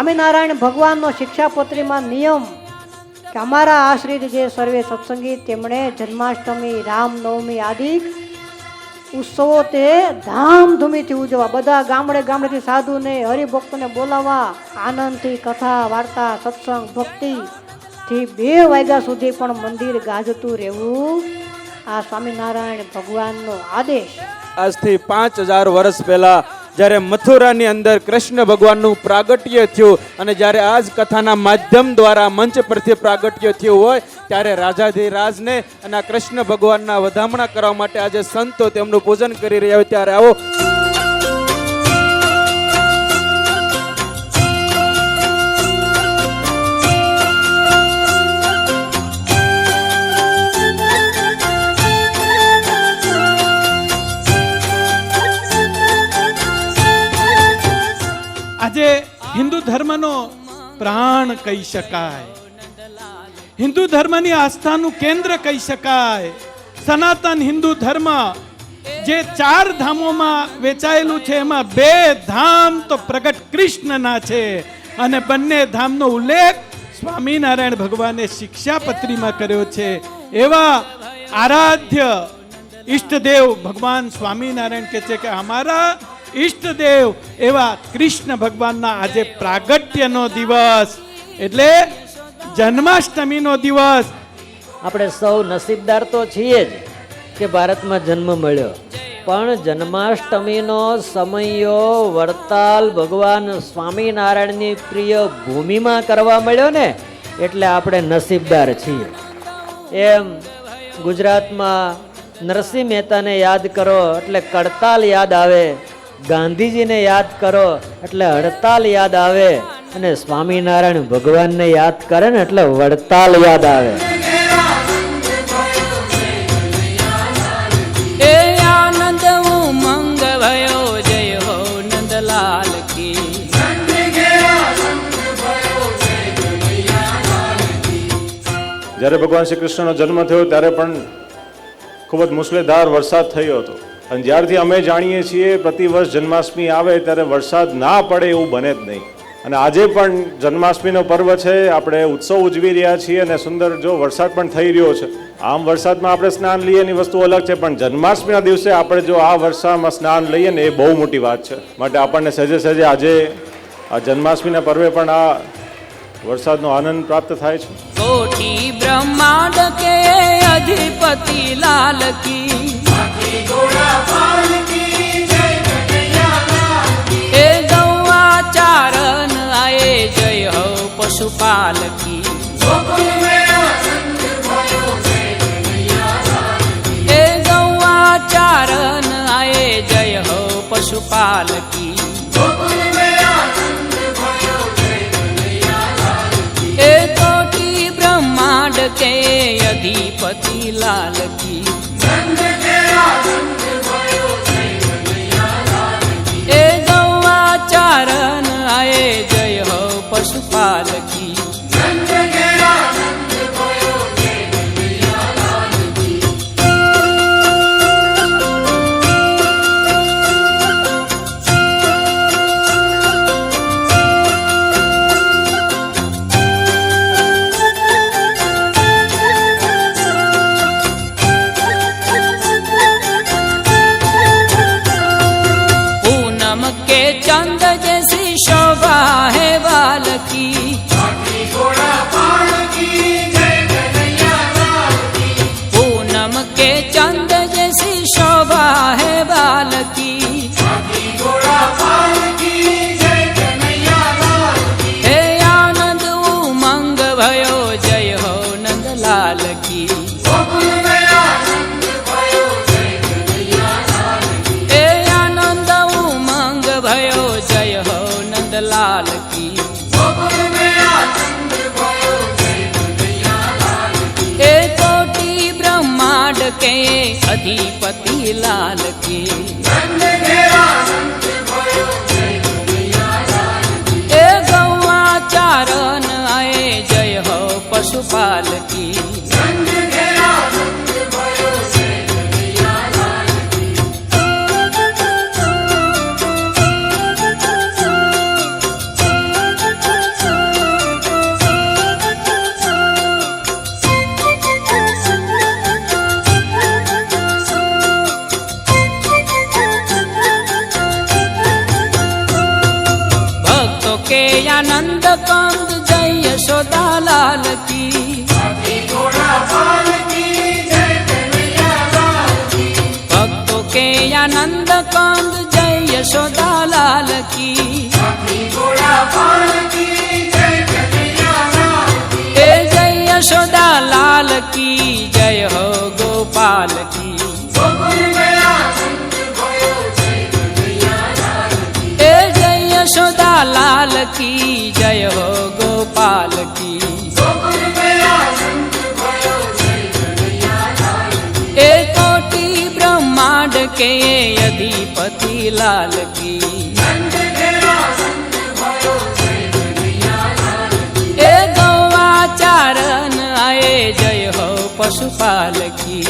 સ્વામિનારાયણ ભગવાનનો શિક્ષાપત્રીમાં નિયમ કે અમારા આશ્રિત જે સર્વે સત્સંગી તેમણે જન્માષ્ટમી, રામનવમી આદિ ઉત્સવો તે ધામધૂમીથી ઉજવવા, બધા ગામડેથી સાધુને હરિભક્તોને બોલાવવા, આનંદથી કથા વાર્તા સત્સંગ ભક્તિથી 2 વાગ્યા સુધી પણ મંદિર ગાજતું રહેવું આ સ્વામિનારાયણ ભગવાનનો આદેશ. આજથી 5000 વર્ષ પહેલા જ્યારે મથુરાની અંદર કૃષ્ણ ભગવાનનું પ્રાગટ્ય થયું અને જ્યારે આ જ કથાના માધ્યમ દ્વારા મંચ પરથી પ્રાગટ્ય થયું હોય ત્યારે રાજાધિરાજને અને આ કૃષ્ણ ભગવાનના વધામણા કરવા માટે આજે સંતો તેમનું પૂજન કરી રહ્યા હોય ત્યારે આવો આજે હિન્દુ ધર્મનો પ્રાણ કહી શકાય, હિન્દુ ધર્મની આસ્થાનું કેન્દ્ર કહી શકાય. સનાતન હિન્દુ ધર્મ જે 4 ધામોમાં વેચાયેલું છે એમાં 2 ધામ તો પ્રગટ કૃષ્ણના છે અને બંને ધામનો ઉલ્લેખ સ્વામિનારાયણ ભગવાને શિક્ષાપત્રીમાં કર્યો છે. એવા આરાધ્ય ઈષ્ટદેવ ભગવાન સ્વામિનારાયણ કહે છે કે અમારા ઈષ્ટદેવ એવા કૃષ્ણ ભગવાનના આજે પ્રાગટ્યનો દિવસ એટલે જન્માષ્ટમીનો દિવસ. આપણે સૌ નસીબદાર તો છીએ જ કે ભારતમાં જન્મ મળ્યો, પણ જન્માષ્ટમીનો સમયો વડતાલ ભગવાન સ્વામિનારાયણની પ્રિય ભૂમિમાં કરવા મળ્યો ને એટલે આપણે નસીબદાર છીએ. એમ ગુજરાતમાં નરસિંહ મહેતાને યાદ કરો એટલે કડતાલ યાદ આવે, ગાંધીજીને યાદ કરો એટલે હડતાલ યાદ આવે અને સ્વામિનારાયણ ભગવાનને યાદ કરે ને એટલે વડતાલ યાદ આવે. એ આનંદ ઉમંગ ભયો જય હો નંદલાલ કી. જ્યારે ભગવાન શ્રી કૃષ્ણનો જન્મ થયો ત્યારે પણ ખૂબ જ મુશળધાર વરસાદ થયો હતો અને જ્યારથી અમે જાણીએ છીએ પ્રતિ વર્ષ જન્માષ્ટમી આવે ત્યારે વરસાદ ના પડે એવું બને જ નહીં. અને આજે પણ જન્માષ્ટમીનો પર્વ છે, આપણે ઉત્સવ ઉજવી રહ્યા છીએ અને સુંદર જો વરસાદ પણ થઈ રહ્યો છે. આમ વરસાદમાં આપણે સ્નાન લઈએ એની વસ્તુ અલગ છે, પણ જન્માષ્ટમીના દિવસે આપણે જો આ વર્ષામાં સ્નાન લઈએ ને એ બહુ મોટી વાત છે. માટે આપણને સહેજે સહેજે આજે આ જન્માષ્ટમીના પર્વે પણ આ વરસાદનો આનંદ પ્રાપ્ત થાય છે. કોટી બ્રહ્માંડ કે અધિપતિ લાલ કી. એ ગૌવા ચારણ આએ જય હો પશુપાલ કી. એ ગૌવા ચારણ આએ જય હો પશુપાલ કી. એ કોટી બ્રહ્માંડ કે અધિપતિ લાલ કી. એ ગૌવા ચારણ આए જય હો પશુપાલ કી. चंद जैसी शोभा है बाल की. पूनम के चंद जैसी शोभा है बाल की. हे आनंद उमंग भयो जय हो नंदलाल की. भयो जय हो नंदलाल की. ए कोटि ब्रह्मांड के अधिपति लाल की. ए गौवा चारण आए जय हो पशुपाल की. के आनंद कंद जय यशोदा लाल की भक्तों के आनंद कंद जय यशोदा लाल की ए जय यशोदा लाल की जय हो गोपाल की ए जय यशोदा लाल की जय हो गोपाल की ए कोटि ब्रह्मांड के अधिपति लाल की ए गौवा चारण आए जय हो पशुपाल की